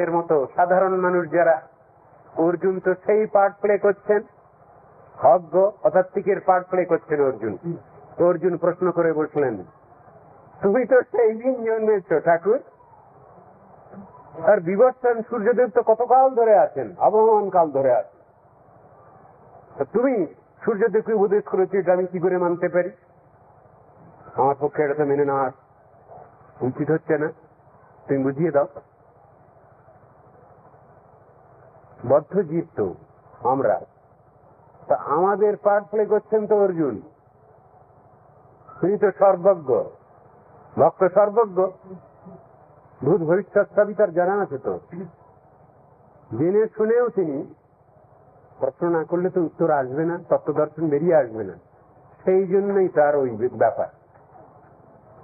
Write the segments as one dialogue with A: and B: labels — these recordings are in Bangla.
A: এর মতো সাধারণ মানুষ যারা, অর্জুন তো সেই পার্ট প্লে করছেন, অজ্ঞ অতাত্ত্বিকের পার্ট প্লে করছেন অর্জুন। অর্জুন প্রশ্ন করে বসলেন, তুমি তো সেই দিন জন্মেছ ঠাকুর, আর বিবর্তন সূর্যদেব তো কতকাল ধরে আছেন, আবহমান কাল ধরে আছেন, তুমি সূর্যদেবকে উপদেশ করেছো, এটা আমি কি করে মানতে পারি? আমার পক্ষে এটা তো মেনে নেওয়া উচিত হচ্ছে না, তুমি বুঝিয়ে দাও। বদ্ধ জীব তো আমরা, তা আমাদের পার্ট প্লে করছেন তো অর্জুন। তিনি তো সর্বজ্ঞ, ভক্ত সর্বজ্ঞ, ভূত ভবিষ্যৎ সবই তার জানা আছে। তো জেনে শুনেও তিনি প্রশ্ন না করলে তো উত্তর আসবে না, তত্ত্বদর্শন বেরিয়ে আসবে না। সেই জন্যই তার ওই ব্যাপার।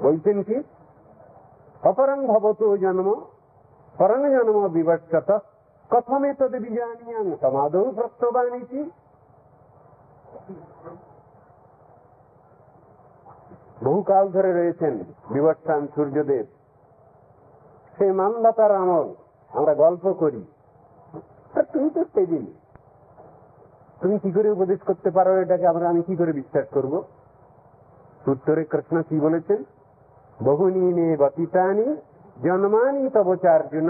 A: বলছেন কি, অপরং ভবতো জন্ম পরং জন্ম বিবর্ষত কথমে তদ বিজানিয়াং সমাদৌ প্রত্যবানিতি। বহুকাল ধরে রয়েছেন বিবর্ষণ সূর্যদেব, সে মানবতার আমল, আমরা গল্প করি। তুমি তো সেদিন, তুমি কি করে উপদেশ করতে পারো এটাকে আমি কি করে বিশ্বাস করব? উত্তরে কৃষ্ণ কি বলেছেন, বহুনি নে বতিতানি জন্মানি তব চার্জুন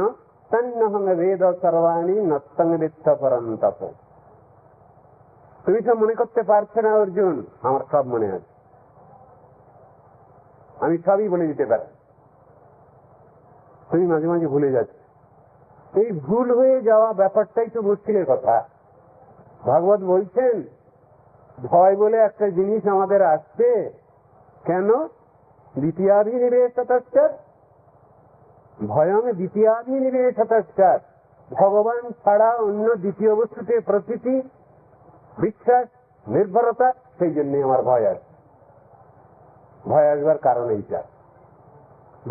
A: তন্নহং বেদ সর্বাণি নস্তং বেত্ত পরন্তপ। তুমি তো মনে করতে পারছো না অর্জুন, আমার সব মনে আছে, আমি সবই বলে দিতে পারি, তুমি মাঝে মাঝে ভুলে যাচ্ছ। এই ভুল হয়ে যাওয়া ব্যাপারটাই তো মুশকিলের কথা। ভাগবত বলছেন, ভয় বলে একটা জিনিস আমাদের আসছে, কেন? দ্বিতীয়াভিনিবেশতশ্চাৎ ভয়ং দ্বিতীয়াভিনিবেশতশ্চাৎ। ভগবান ছাড়া অন্য দ্বিতীয় বস্তুতে প্রতীতি, বিশ্বাস, নির্ভরতা, সেই জন্য আমার ভয় আসে। ভয় আসবার কারণ এইটা,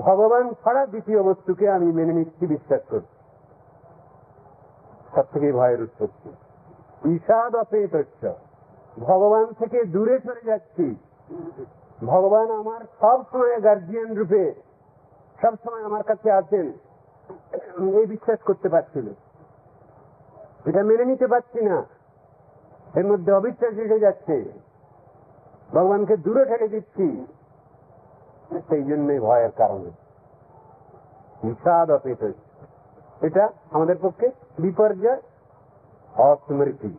A: ভগবান ছাড়া দ্বিতীয় বস্তুকে আমি মেনে নিচ্ছি, বিশ্বাস করছি, সব থেকে ভয়ের উৎপত্তি। ঈশাদ অপেতস্য, ভগবান থেকে দূরে সরে যাচ্ছি। ভগবান আমার সব সময় গার্জিয়ান রূপে সব সময় আমার কাছে আছেন, এই বিশ্বাস করতে পারছি না, এটা মেনে নিতে পারছি না, এর মধ্যে অবিশ্বাস এসে যাচ্ছে, ভগবানকে দূরে ঠেলে দিচ্ছি, সেই জন্যই ভয়ের কারণ। ঈশাদ অপেতস্য, এটা আমাদের পক্ষে বিপর্যয়, অস্মৃতি।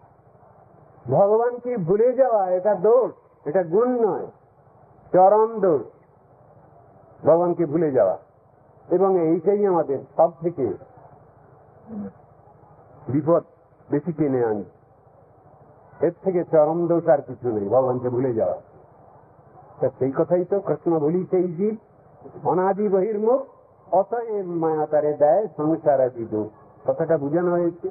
A: ভগবানকে ভুলে যাওয়া এটা দোষ, এটা গুণ নয়, চরম দোষ ভগবানকে ভুলে যাওয়া। এবং এইটাই আমাদের সব থেকে বিপদ বেশি টেনে আনি। এর থেকে চরম দোষ আর কিছু নেই, ভগবানকে ভুলে যাওয়া। সেই কথাই তো কৃষ্ণ বলি, সেই জীব অনাদি বহির্মুখ অতএব মায়া তারে দেয় সংসারাদি দোষ। কথাটা বোঝানো হয়েছে,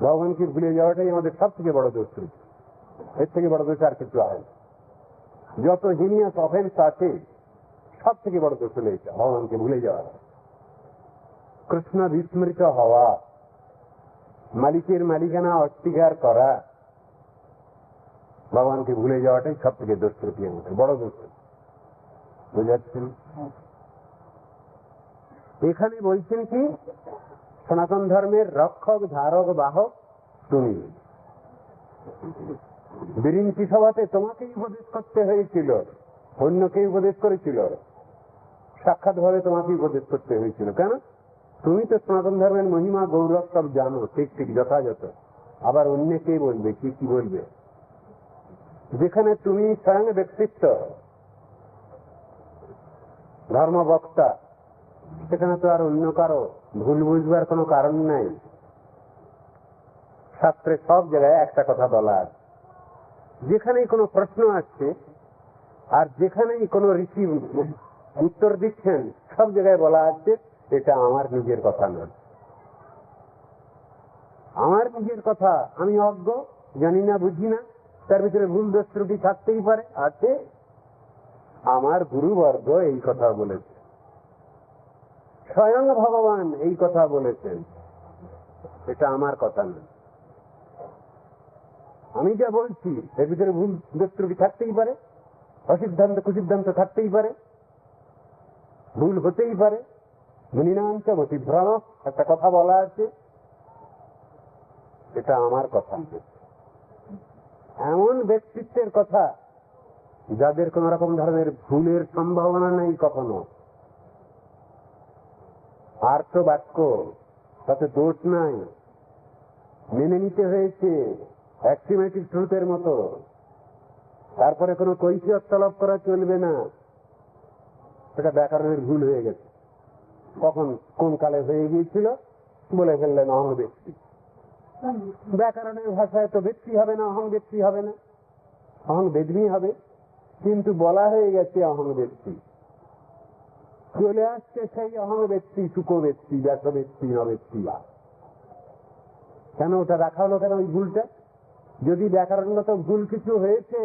A: ভগবানকে ভুলে যাওয়াটাই আমাদের সব থেকে বড় দোষ। এর থেকে বড় দোষ আর কিছু হয় না। যত হিনিয়াস অফেন্স আছে, সব থেকে বড় দোষ হলো এটা, ভগবানকে ভুলে যাওয়া। কৃষ্ণ বিস্মৃত হওয়া, মালিকের মালিকানা অস্বীকার করা, ভগবানকে ভুলে যাওয়াটাই সব থেকে দোষ ত্রুটি, আমাদের বড় দোষ। বুঝাচ্ছেন? এখানে বলছেন কি, সনাতন ধর্মের রক্ষক, ধারক, বাহক তুমি। বিরিঞ্চি সভাতে তোমাকেই উপদেশ করতে হয়েছিল, অন্যকে উপদেশ করেছিল? সাক্ষাৎ ভাবে তোমাকে উপদেশ করতে হয়েছিল। কেন? তুমি তো সনাতন ধর্মের মহিমা গৌরব সব জানো, ঠিক ঠিক যথাযথ, আবার অন্যকে বলবে কি কি বলবে? যেখানে তুমি স্বয়ং ব্যক্তিত্ব, ধর্মবক্তা, সেখানে তো আর অন্য কারো ভুল বুঝবার কোনো কারণ নাই। শাস্ত্রে সব জায়গায় একটা কথা বলা আছে, যেখানেই কোনো প্রশ্ন আসছে আর যেখানেই কোনো ঋষি উত্তর দিচ্ছেন, সব জায়গায় বলা আছে এটা আমার নিজের কথা নয়, আমার নিজের কথা, আমি অজ্ঞ, জানি না, বুঝি না, তার ভিতরে ভুল দোষ ত্রুটি থাকতেই পারে, আছে। আমার গুরুবর্গ এই কথা বলেছে, স্বয়ং ভগবান এই কথা বলেছেন, এটা আমার কথা না। আমি যা বলছি এর ভিতরে ভুল দোষ ত্রুটি থাকতেই পারে, অসিদ্ধান্ত কুসিদ্ধান্ত থাকতেই পারে, ভুল হতেই পারে, মুনিনাঞ্চ মতিভ্রম, একটা কথা বলা আছে, এটা আমার কথা। এমন ব্যক্তিত্বের কথা যাদের কোন রকম ধরনের ভুলের সম্ভাবনা নেই কখনো, আর্থ বাক্য তাতে দোষ নাই, মেনে নিতে হয়েছে অ্যাক্সিমেটিক ট্রুথের মতো, তারপরে কোনো কৈফিয়ত তলব করা চলবে না। এটা ব্যাকরণের ভুল হয়ে গেছে, কখন কোন কালে হয়ে গিয়েছিল বলে ফেললেন অহং ব্যক্তি। ব্যাকরণের ভাষায় তো ব্যক্তি হবে না, অহং ব্যক্তি হবে না, অহং বেদনী হবে, কিন্তু বলা হয়ে গেছে অহং ব্যক্তি। চলে আসছে সেই অহং ব্যক্তি, সুখ ব্যক্তি, ব্যাস ব্যক্তি, অব্যক্তি। কেন ওটা রাখা হলো কেন ওই ভুলটা? যদি ব্যাকরণগত ভুল কিছু হয়েছে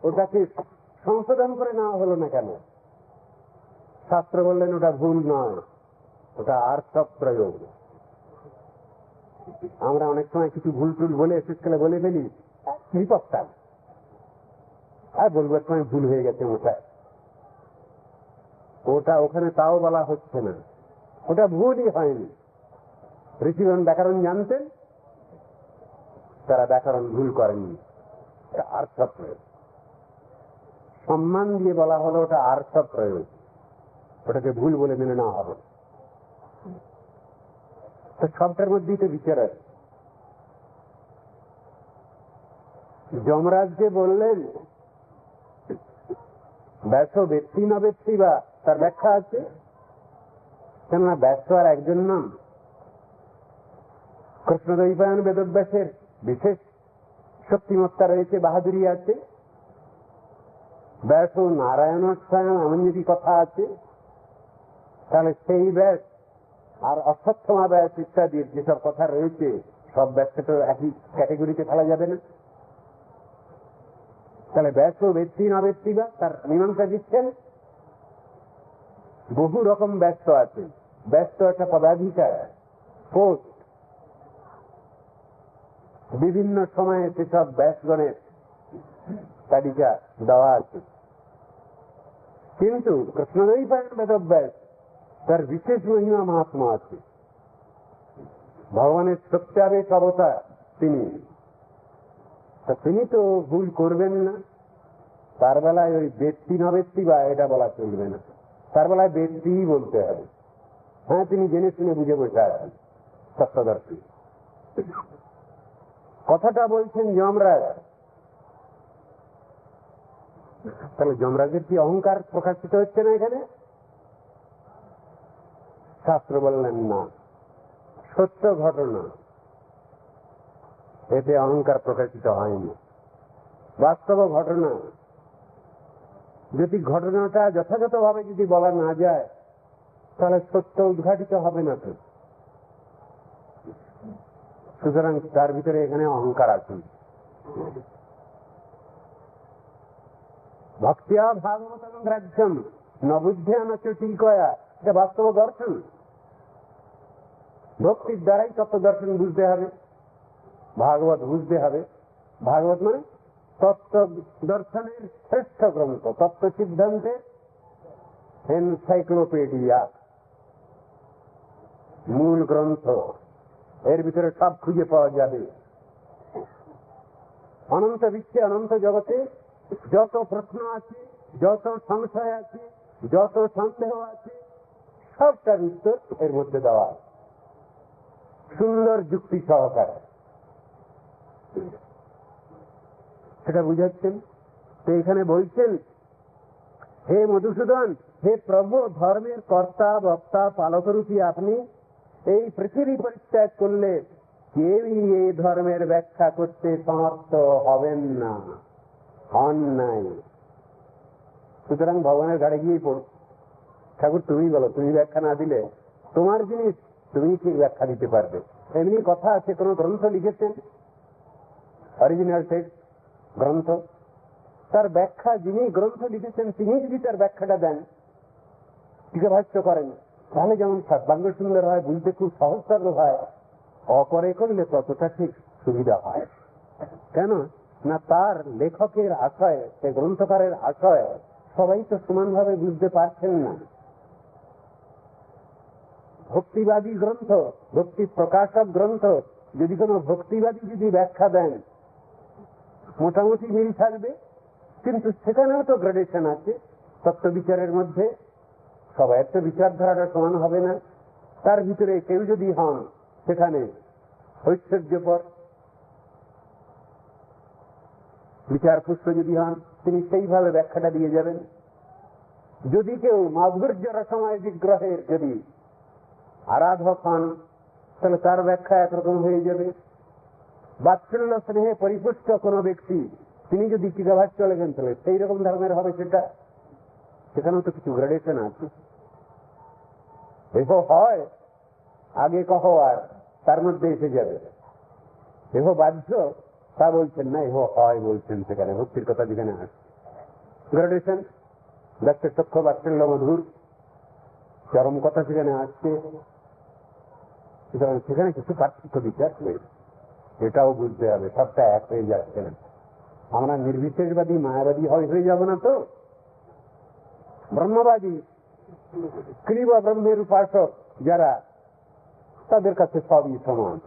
A: ওটাকে সংশোধন করে নেওয়া হলো না কেন? শাস্ত্র বললেন ওটা ভুল নয়, ওটা আর্থ প্রয়োগ। আমরা অনেক সময় কিছু ভুল টুল বলে শেষকালে বলে ফেলি বিপত্তাম, আর বলবো এক সময় ভুল হয়ে গেছে ওটা ওখানে তাও বলা হচ্ছে না, ওটা ভুলই হয়নি। ঋষিগণ ব্যাকরণ জানতেন, তারা ব্যাকরণ ভুল করেননি। আর্থ প্রয়োগ, সম্মান দিয়ে বলা হলো ওটা আর্থ প্রয়োগ, ওটাকে ভুল বলে মেনে নেওয়া হবে। তো সবটার মধ্যেই তো বিচার আছে। যমরাজকে বললেন ব্যস্ত ব্যক্তি না ব্যক্তি, বা তার ব্যাখ্যা আছে, কেননা ব্যস্ত আর একজন নাম। কৃষ্ণদ্বৈপায়ন বেদব্যাসের বিশেষ শক্তিমত্তা রয়েছে, বাহাদুরি আছে। ব্যাস ও নারায়ণ স্বয়ং এমন যদি কথা আছে, তাহলে সেই ব্যাস আর অশ্বত্থমা ব্যাস ইত্যাদির যেসব কথা রয়েছে সব ব্যাসকে তো একই ক্যাটেগরিতে ফেলা যাবে না। তাহলে ব্যাস ও ব্যক্তি না ব্যক্তি, বা তার মীমাংসা দিচ্ছেন। বহু রকম ব্যস্ত আছে, ব্যস্ত একটা পদাধিকার, পোস্ট, বিভিন্ন সময়ে সেসব ব্যাসগণের তালিকা দেওয়া আছে। কিন্তু কৃষ্ণদ্বৈপায়ন বেদব্যাস তার বিশেষ মহিমা মহাত্মা আছে। ভগবানের সত্যাবেশ অবতার তিনি তো ভুল করবেন না। তার বেলায় ওই ব্যক্তি না ব্যক্তি বা এটা বলা চলবে না, তার বেলায় ব্যক্তিই বলতে হবে। হ্যাঁ, তিনি জেনে শুনে বুঝে বসে আছেন, সত্যদর্শী। কথাটা বলছেন যমরাজ। তাহলে যমরাজের কি অহংকার প্রকাশিত হচ্ছে না এখানে? শাস্ত্র বললেন না, সত্য ঘটনা, এতে অহংকার প্রকাশিত হয়নি। বাস্তব ঘটনা, যদি ঘটনাটা যথাযথভাবে যদি বলা না যায় তাহলে সত্য উদ্ঘাটিত হবে না। তো সুতরাং তার ভিতরে এখানে অহংকার আছে। ভক্তিয়া ভাগবতং গ্রাহ্যম নবুদ্ধ্যা ন চটিকয়া, এটা বাস্তব দর্শন। ভক্তির দ্বারাই তত্ত্ব দর্শন বুঝতে হবে, ভাগবত বুঝতে হবে। ভাগবত মানে তত্ত্ব দর্শনের শ্রেষ্ঠ গ্রন্থ, তত্ত্ব সিদ্ধান্তের এনসাইক্লোপিডিয়া, মূল গ্রন্থ। এর ভিতরে সব খুঁজে পাওয়া যাবে। অনন্ত বিশ্বে, অনন্ত জগতে যত প্রশ্ন আছে, যত সংশয় আছে, যত সন্দেহ আছে, সবটার উত্তর এর মধ্যে দেওয়া আছে, সুন্দর যুক্তি সহকারে। সেটা বুঝাচ্ছেন। তো এখানে বলছেন, হে মধুসূদন, হে প্রভু, ধর্মের কর্তা বক্তা পালকরূপী আপনি এই পৃথিবী পরিত্যাগ করলে কেউই এই ধর্মের ব্যাখ্যা করতে সমর্থ হবেন না, হন নাই। সুতরাং ভগবানের ঘাড়ে গিয়েই পড়ুন, ঠাকুর তুমি বলো, তুমি ব্যাখ্যা না দিলে তোমার জিনিস তুমি ঠিক ব্যাখ্যা দিতে পারবে। এমনি কথা আছে, কোন গ্রন্থ লিখেছেন, অরিজিনাল টেক্সট গ্রন্থ, তার ব্যাখ্যা যিনি গ্রন্থ লিখেছেন তিনি যদি তার ব্যাখ্যাটা দেন, টিকাভাষ্য করেন, তাহলে যেমন সর্বাঙ্গ সুন্দর হয়, বুঝতে খুব সহজসাধ্য হয়, অপরে করলে ততটা ঠিক সুবিধা হয়। কেন না, তার লেখকের আশয়, সে গ্রন্থকারের আশয় সবাই তো সমানভাবে বুঝতে পারছেন না। ভক্তিবাদী গ্রন্থ, ভক্তি প্রকাশক গ্রন্থ যদি কোনো ভক্তিবাদী যদি ব্যাখ্যা দেন, মোটামুটি মিল থাকবে, কিন্তু সেখানেও তো গ্রেডেশন আছে। তত্ত্ব বিচারের মধ্যে সবাই তো বিচারধারাটা সমান হবে না। তার ভিতরে কেউ যদি হন সেখানে ঐশ্বর্যপর বিচারপুষ্ট যদি হন, তিনি সেইভাবে ব্যাখ্যাটা দিয়ে যাবেন। যদি কেউ মাধুর্য রসময় বিগ্রহের যদি আরাধক হন, তাহলে তার ব্যাখ্যা একরকম হয়ে যাবে। বাৎসল্য স্নেহে পরিপুষ্ট কোন ব্যক্তি তিনি যদি টিকাভাষ্য লেখেন, তাহলে সেই রকম ধর্মের হবে সেটা। সেখানেও তো কিছু গ্রেডেশন আছে। এহ হয় আগে কহ, আর তার মধ্যে এসে যাবে এহ বাধ্য, তা বলছেন না, এহ হয় বলছেন। সেখানে ভক্তির কথা যেখানে আসছে গ্রেডেশন, দেখতে চক্ষ বাৎসল্য মধুর চরম কথা সেখানে আসছে। সুতরাং সেখানে কিছু পার্থক্য বিচার হয়েছে, এটাও বুঝতে হবে। সবটা এক হয়ে যাচ্ছে না। আমরা নির্বিশেষবাদী মায়াবাদী হয়ে যাব না তো। ব্রহ্মবাদী ক্লীব ব্রহ্মের উপাসক যারা, তাদের কাছে সবই সমান।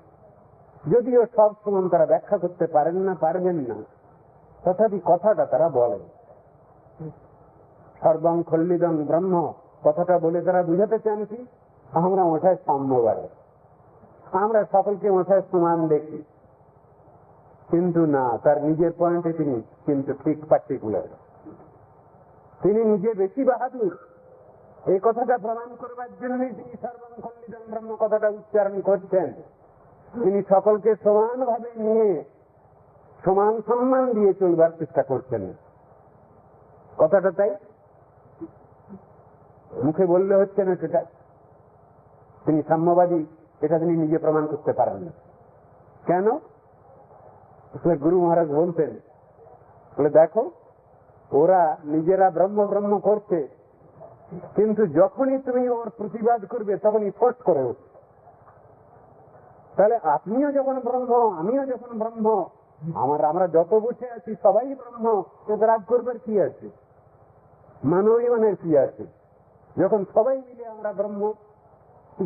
A: যদিও সব সমান তারা ব্যাখ্যা করতে পারেন না, পারবেন না, তথাপি কথাটা তারা বলেন। সর্বং খল্লিদং ব্রহ্ম কথাটা বলে তারা বুঝাতে চান কি, আমরা মোটায় সাম্যবাদী, আমরা সকলকে মোটায় সমান দেখি। কিন্তু না, তার নিজের পয়েন্টে তিনি কিন্তু ঠিক পার্টিকুলার, তিনি নিজে বেশি বাহাদুর। এই কথাটা প্রমাণ করবার জন্যই তিনি সর্বং খল্লিদং ব্রহ্ম কথাটা উচ্চারণ করছেন। তিনি সকলকে সমান ভাবে নিয়ে সমান সম্মান দিয়ে চলবার চেষ্টা করছেন। কথাটা তাই, মুখে বললে হচ্ছে না সেটা। তিনি সাম্যবাদী, এটা তিনি নিজে প্রমাণ করতে পারেন না। কেন? গুরু মহারাজ বলতেন, বলে দেখো ওরা নিজেরা ব্রহ্ম ব্রহ্ম করছে, কিন্তু যখনই তুমি ওর প্রতিবাদ করবে তখনই ফোর্স করে উঠছে। তাহলে আপনিও যখন ব্রহ্ম, আমিও যখন ব্রহ্ম, আমরা যত বসে আছি সবাই ব্রহ্ম, রাগ করবার কি আছে, মানবীমানের কি আছে? যখন সবাই মিলে আমরা ব্রহ্ম,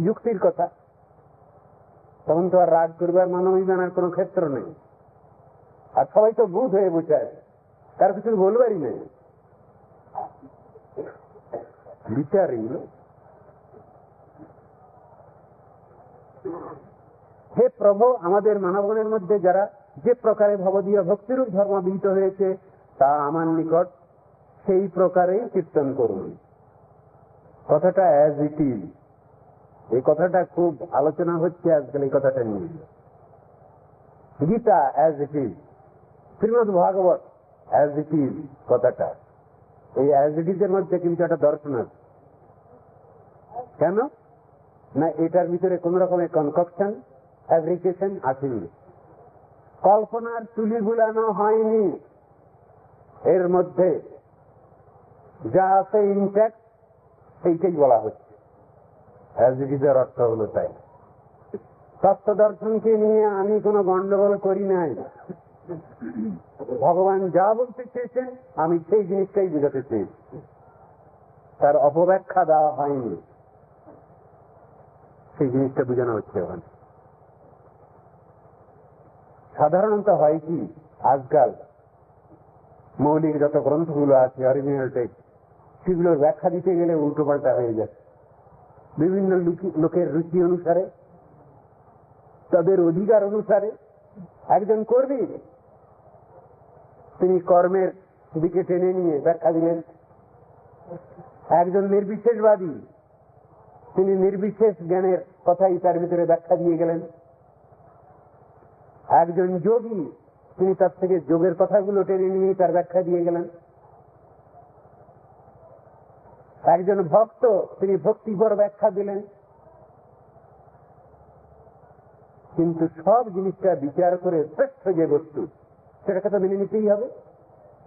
A: যুক্তির কথা, তখন তো আর রাগ করবার মানবীমানের কোন ক্ষেত্র নেই। আর সবাই তো বুধ হয়ে বসে আছে, তার কিছু বলবারই নেই। বিচার এগুলো। হে প্রভু, আমাদের মানবগণের মধ্যে যারা যে প্রকারে ভবদীয় ভক্তিরূপ ধর্ম বিহিত হয়েছে, তা আমার নিকট সেই প্রকারেই কীর্তন করুন। কথাটা অ্যাজ ইট ইজ, এই কথাটা খুব আলোচনা হচ্ছে আজকাল এই কথাটা নিয়ে। Gita as it is, Shrimad Bhagavat as it is, কথাটা এই অ্যাজ ইট ইজ এর মধ্যে কিন্তু একটা দর্শন আছে। কেন না, এটার ভিতরে কোন রকমের কনকশন, ফ্যাব্রিকেশন আসেনি, কল্পনার তুলি গুলানো হয়নি। এর মধ্যে যা আছে ইনট্যাক্ট, সেইটাই বলা হচ্ছে। অ্যাজ ইট ইজ এর অর্থ হলো তাই। তত্ত্ব দর্শনকে নিয়ে আমি কোনো গন্ডগোল করি নাই। ভগবান যা বলতে চেয়েছেন আমি সেই জিনিসটাই বুঝাতে চেয়েছি, তার অপব্যাখ্যা দেওয়া হয়নি, সেই জিনিসটা বোঝানো হচ্ছে ওখানে। সাধারণত হয় কি, আজকাল মৌলিক যত গ্রন্থগুলো আছে অরিজিনাল টেক্সট, সেগুলোর ব্যাখ্যা দিতে গেলে উল্টো পাল্টা হয়ে যাচ্ছে। বিভিন্ন লোকের রুচি অনুসারে, তাদের অধিকার অনুসারে। একজন কর্মী, তিনি কর্মের দিকে টেনে নিয়ে ব্যাখ্যা দিলেন। একজন নির্বিশেষবাদী, তিনি নির্বিশেষ জ্ঞানের কথাই তার ভিতরে ব্যাখ্যা দিয়ে গেলেন। একজন যোগী, তিনি তার থেকে যোগের কথাগুলো টেনে নিয়ে তার ব্যাখ্যা দিয়ে গেলেন। একজন ভক্ত, তিনি ভক্তিপর ব্যাখ্যা দিলেন। কিন্তু সব জিনিসটা বিচার করে শ্রেষ্ঠ যে বস্তু, সেটাকে তো মেনে নিতেই হবে।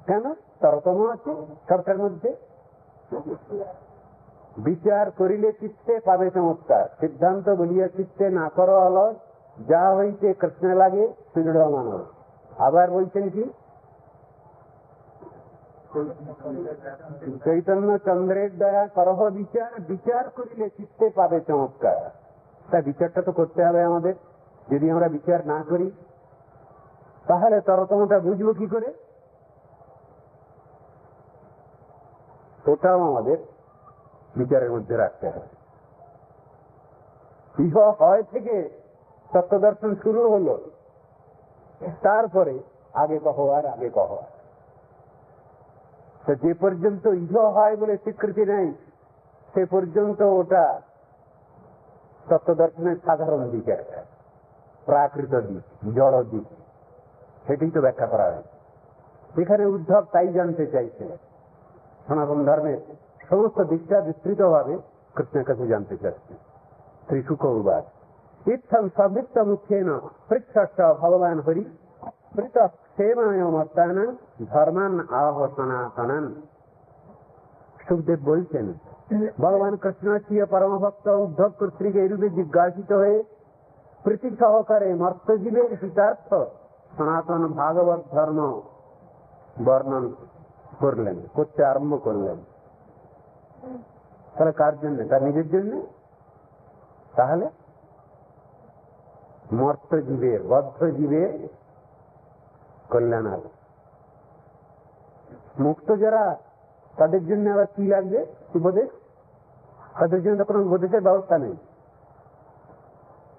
A: কেন? তরতম আছে সবটার মধ্যে। বিচার করিলে চিত্তে পাবে চমৎকার, সিদ্ধান্ত বলিয়া চিত্তে না করো অলস, যা হইতে কৃষ্ণে লাগে সুদৃঢ় মানব। আবার বলছেন কি, চৈতন্য চন্দ্রের দয়া করহ বিচার, বিচার করিলে চিত্তে পাবে চমৎকার। তা বিচারটা তো করতে হবে আমাদের। যদি আমরা বিচার না করি তাহলে তরতমটা বুঝবো কি করে? ওটাও আমাদের বিচারের মধ্যে রাখতে হবে। ইহ হয় থেকে তত্ত্ব দর্শন শুরু হলো, তারপরে আগে কহবার আগে কহবার। তো যে পর্যন্ত ইহ হয় বলে স্বীকৃতি নেই সে পর্যন্ত ওটা তত্ত্ব দর্শনের সাধারণ দিক, একটা প্রাকৃত দিক, জড় দিক, সেটাই তো ব্যাখ্যা করা হয়। এখানে উদ্ধব তাই জানতে চাইছে, সনাতন ধর্মের সমস্ত দিকটা বিস্তৃত ভাবে কৃষ্ণের কাছে জানতে চাচ্ছে। শ্রী শুক উবাচ ইত্থম সবৃত্ত মুখ্যেন পৃচ্ছস্য ভগবান হরি পৃথক সেবায় মত্তান ধর্মান আহ সনাতনান। সুখদেব বলছেন, ভগবান কৃষ্ণ প্রিয় পরম ভক্ত উদ্ধব কর্তৃক এইরূপে জিজ্ঞাসিত হয়ে প্রীতি সহকারে মর্তজীবের হিতার্থ সনাতন ভাগবত ধর্ম বর্ণন করলেন, করতে আরম্ভ করলেন। তাহলে কার জন্য? তার নিজের জন্য। তাহলে মর্তজীবের, বদ্ধজীবের কল্যাণ হবে। মুক্ত যারা, তাদের জন্য আবার কি লাগবে? উপদেশ। তাদের জন্য তো কোনো উপদেশের ব্যবস্থা নেই।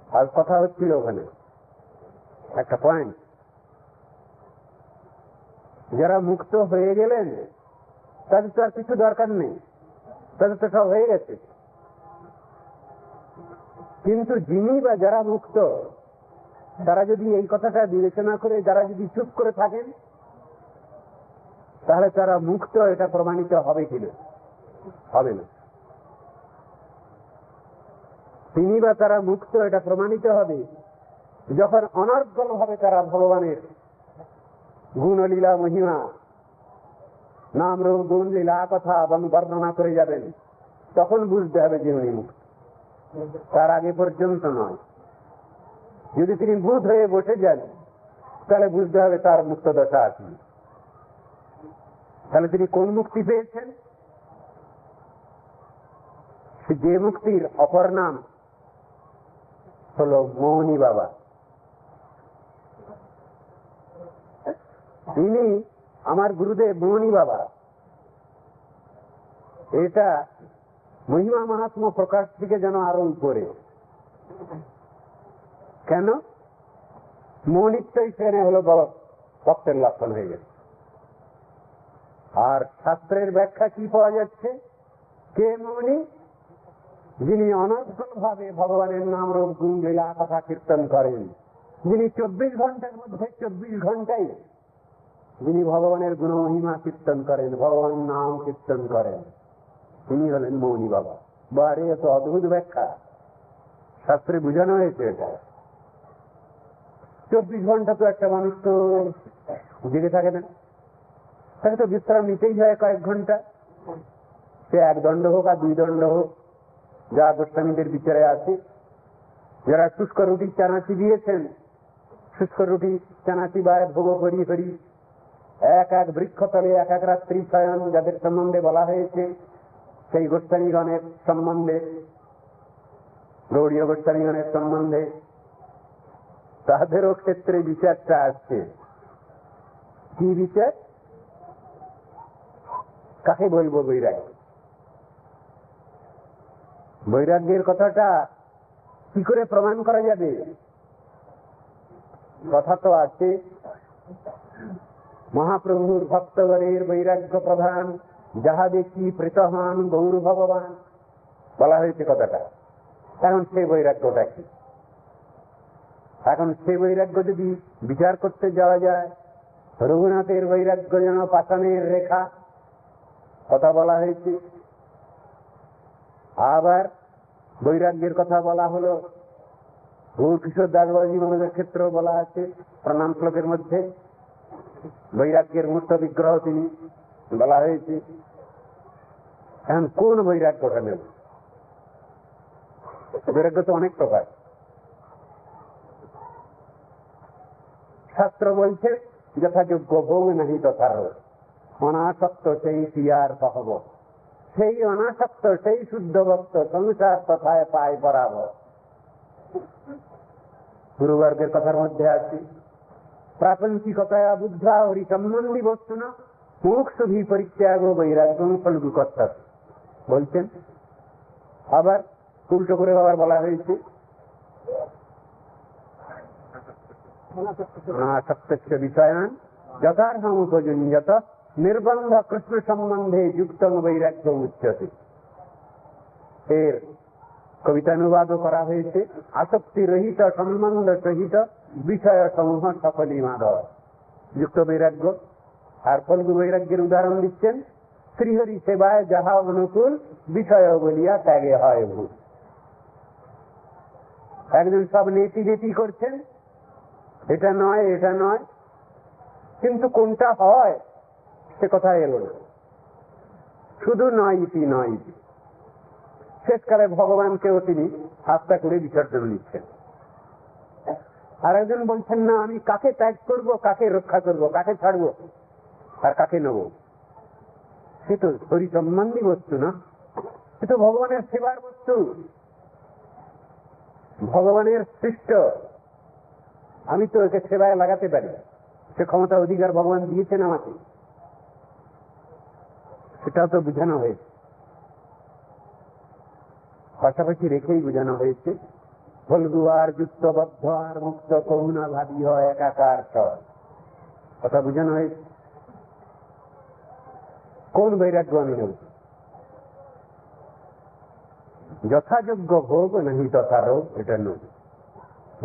A: আর কথা হচ্ছিল ওখানে একটা পয়েন্ট, যারা মুক্ত হয়ে গেলেন তাদের তো আর কিছু দরকার নেই, তাদের তো সব হয়ে গেছে। কিন্তু যিনি বা যারা মুক্ত, তারা যদি এই কথাটা বিবেচনা করে, যারা যদি চুপ করে থাকেন, তাহলে তারা মুক্ত এটা প্রমাণিত হবে কিনা? হবে না। তিনি বা তারা মুক্ত এটা প্রমাণিত হবে যখন অনর্গল ভাবে তারা ভগবানের গুণলীলা মহিমা, নাম রূপ গুণ লীলা কথা বর্ণনা করে যাবেন, তখন বুঝতে হবে যে উনি মুক্ত। তার আগে পর্যন্ত নয়। যদি তিনি ভূত হয়ে বসে যান তাহলে বুঝতে হবে তার মুক্ত দশা আছে। তাহলে তিনি কোন মুক্তি পেয়েছেন? যে মুক্তির অপর নাম হলো মোহনী বাবা। তিনি আমার গুরুদেব মোহনী বাবা। এটা মহিমা মাহাত্ম্য প্রকাশ থেকে যেন আরো উপরে। কেন? মৌলিকটাই সেখানে হলো ভক্তের লক্ষণ হয়ে গেছে। আর শাস্ত্রের ব্যাখ্যা কি পাওয়া যাচ্ছে? কে মৌনি? যিনি অনর্গল ভাবে ভগবানের নাম রূপ গুণ লীলা কথা কীর্তন করেন, যিনি 24 ঘন্টার মধ্যে 24 ঘন্টায় যিনি ভগবানের গুণ মহিমা কীর্তন করেন, ভগবানের নাম কীর্তন করেন, তিনি হলেন মৌনী বাবা। বারে এত অদ্ভুত ব্যাখ্যা শাস্ত্রে বোঝানো হয়েছে। এটা 24 ঘন্টা তো একটা মানুষ তো জেগে থাকে না, তাকে তো বিশ্রাম নিতেই হয় কয়েক ঘন্টা। সে 1 দণ্ড হোক আর 2 দণ্ড হোক, যা গোস্বামীদের বিচারে আছে। যারা শুষ্ক রুটি চানাচি দিয়েছেন, শুষ্ক রুটি চানাচি বা ভোগ করি করি এক এক বৃক্ষতলে এক এক রাত্রি শয়ন, যাদের সম্বন্ধে বলা হয়েছে, সেই গোস্বামীগণের সম্বন্ধে, গৌড়ীয় গোস্বামীগণের সম্বন্ধে, তাদেরও ক্ষেত্রে বিচারটা আসছে। কি বিচার? কাকে বলবো বৈরাগ্য? বৈরাগ্যের কথাটা কি করে প্রমাণ করা যাবে? কথা তো আছে, মহাপ্রভুর ভক্তগণের বৈরাগ্য প্রধান, যাহা দেখি প্রীতহান গৌর ভগবান, বলা হয়েছে কথাটা। এখন সেই বৈরাগ্যটা কি? এখন সেই বৈরাগ্য যদি বিচার করতে যাওয়া যায়, রঘুনাথের বৈরাগ্য যেন পাষাণের রেখা, কথা বলা হয়েছে। আবার বৈরাগ্যের কথা বলা হলো গৌর কিশোর দাসবাবু মহারাজের ক্ষেত্রেও বলা আছে প্রণাম শ্লোকের মধ্যে। বৈরাগ্যের মূর্ত বিগ্রহ তিনি বলা হয়েছে। এখন কোন বৈরাগ্যটা নেব? বৈরাগ্য তো অনেক প্রকার। শাস্ত্র বলছে যথাযোগ্য ভোগ নাহি তথা অনাসক্ত সেই পিয়ার পাহব, সেই অনাসক্ত সেই শুদ্ধ ভক্ত সংসার তথায় পায় বরাবর। গুরুবর্গের কথার মধ্যে আছে, প্রাপঞ্চিকতায় বুদ্ধা হরি সম্বন্ধী বস্তু না মোক্ষ ভি পরিত্যাগ বৈরাগ্য ফলগু কর্তা বলছেন। আবার উল্টো করে আবার বলা হয়েছে সপ্তস্য বিষয়ান যথার্থম উপযুঞ্জত নির্বন্ধ কৃষ্ণ সম্বন্ধে যুক্তং বৈরাগ্য উচ্যতে। এর কবিতানুবাদও করা হয়েছে, আসক্তি রহিত সম্বন্ধ সহিত বিষয় সমূহ সকলই মাধব যুক্ত বৈরাগ্য। আর ফলগু বৈরাগ্যের উদাহরণ দিচ্ছেন, শ্রীহরি সেবায় যাহা অনুকূল বিষয় বলিয়া ত্যাগে হয় ভুল। একজন সব নেতি নেতি করছেন, এটা নয় এটা নয়, কিন্তু কোনটা হয় সে কথা এলো না, শুধু নয় ইতি নয় ইতি। শেষকালে ভগবানকেও তিনি আস্থা করে বিসর্জন দিচ্ছেন। আর একজন বলছেন না, আমি কাকে ত্যাগ করব, কাকে রক্ষা করব, কাকে ছাড়বো আর কাকে নেব, সে তো হরি সম্বন্ধী বস্তু না, সে তো ভগবানের সেবার বস্তু, ভগবানের সৃষ্ট। আমি তো একে সেবায় লাগাতে পারি, সে ক্ষমতা অধিকার ভগবান দিয়েছেন আমাকে, সেটাও তো বোঝানো হয়েছে, পাশাপাশি রেখেই বোঝানো হয়েছে। ফলগু আর যুক্তবদ্ধ আর মুক্ত করুণা ভাবি হয় একাকার সব, কথা বোঝানো হয়েছে। কোন বৈরাগ্য আমি নেব? যথাযোগ্য ভোগ নাহি তথা রোগ, এটা নয়।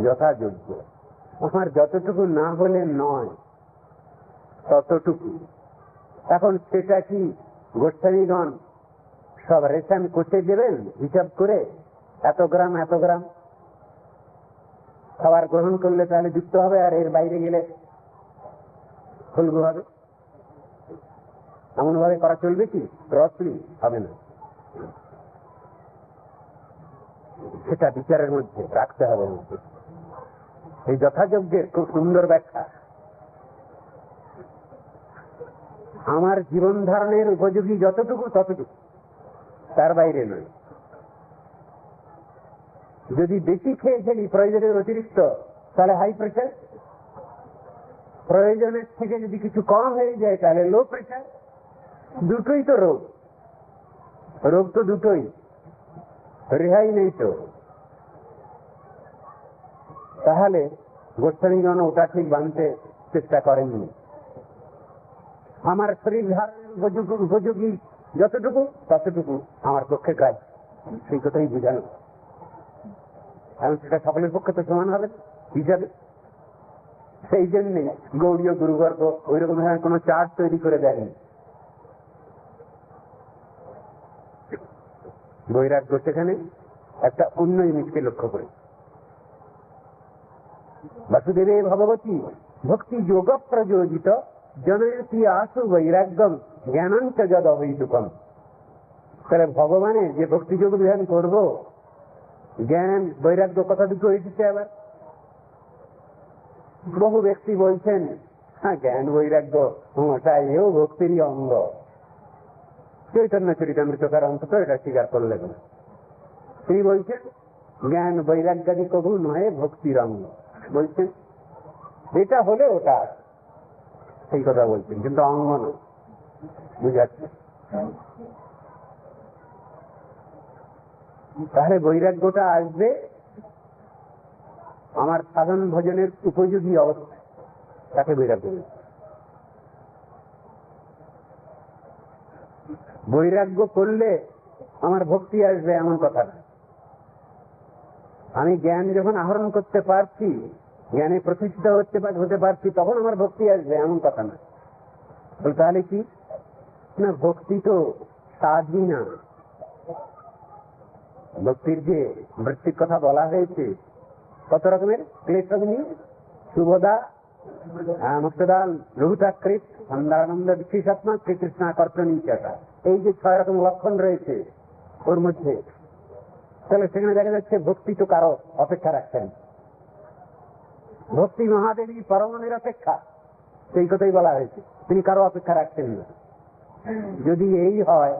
A: যথাযোগ্য আমার যতটুকু না হলে নয় ততটুকু। এখন সেটা কি গোস্বামীগণ সব রেশন কষে দেবেন হিসাব করে, এত গ্রাম এত গ্রাম খাবার গ্রহণ করলে তাহলে যুক্ত হবে, আর এর বাইরে গেলে ফলগু হবে? এমন ভাবে করা চলবে কি? রসলি হবে না, সেটা বিচারের মধ্যে রাখতে হবে। এই যথাযোগ্যের খুব সুন্দর ব্যাখ্যা। আমার জীবন ধারণের উপযোগী যতটুকু ততটুকু, তার বাইরে নয়। যদি বেশি খেয়ে ফেলি প্রয়োজনের অতিরিক্ত, তাহলে হাই প্রেশার। প্রয়োজনের থেকে যদি কিছু কম হয়ে যায় তাহলে লো প্রেশার। দুটোই তো রোগ, রোগ তো দুটোই, রেহাই নেই তো। তাহলে গোস্বামীগণ ওটা ঠিক বানতে চেষ্টা করেননি। আমার শরীর ধারণের উপযোগী যতটুকু ততটুকু আমার পক্ষে কাজ, সেই কথাই বোঝানো। এখন সেটা সকলের পক্ষে তো সমান হবে হিসাবে। সেই জন্যে গৌড়ীয় গুরুবর্গ ওই রকম ধরনের কোন চার্ট তৈরি করে দেয়নি। বৈরাগ্য সেখানে একটা অন্য জিনিসকে লক্ষ্য করে। বাসুদেবে ভগবতী ভক্তি যোগ প্রযোজিত জনয়তি আশু বৈরাগ্যম জ্ঞানাঞ্চ যদ অবৈতুকম। তাহলে ভগবানের যে ভক্তিযোগ বিধান করব, জ্ঞান বৈরাগ্য কথা দুটো এসেছে। আবার বহু ব্যক্তি বলছেন, হ্যাঁ জ্ঞান বৈরাগ্য ওটা এও ভক্তিরই অঙ্গ। চৈতন্য চরিতামৃতকার অন্তত এটা স্বীকার করলেন না। তিনি বলছেন জ্ঞান বৈরাগ্যাদি কবু নয় ভক্তির অঙ্গ। বলছেন এটা হলে ওটা, সেই কথা বলছেন, কিন্তু অঙ্গ না। বুঝাচ্ছে? তাহলে বৈরাগ্যটা আসবে আমার সাধন ভজনের উপযোগী অবস্থা, তাকে বৈরাগ্য। বৈরাগ্য করলে আমার ভক্তি আসবে এমন কথা না। আমি জ্ঞান যখন আহরণ করতে পারছি, জ্ঞানে প্রতিষ্ঠিত হতে পারছি, তখন আমার ভক্তি আসবে এমন কথা না। তাহলে কি না, ভক্তি তো সাধি না। ভক্তির যে বৃত্তির কথা বলা হয়েছে, কত রকমের ক্লেশগ্নি, শুভদা, মুক্তদা, লঘুতাকৃত, সন্দানন্দ, বিশেষাত্মা, শ্রীকৃষ্ণা, কর্তনীচা, এই যে 6 রকম লক্ষণ রয়েছে ওর মধ্যে, তাহলে সেখানে দেখা যাচ্ছে ভক্তি তো কারো অপেক্ষা রাখছেন। ভক্তি মহাদেবী পরম নিরপেক্ষা, সেই কথাই বলা হয়েছে, তিনি কারো অপেক্ষা রাখছেন না। যদি এই হয়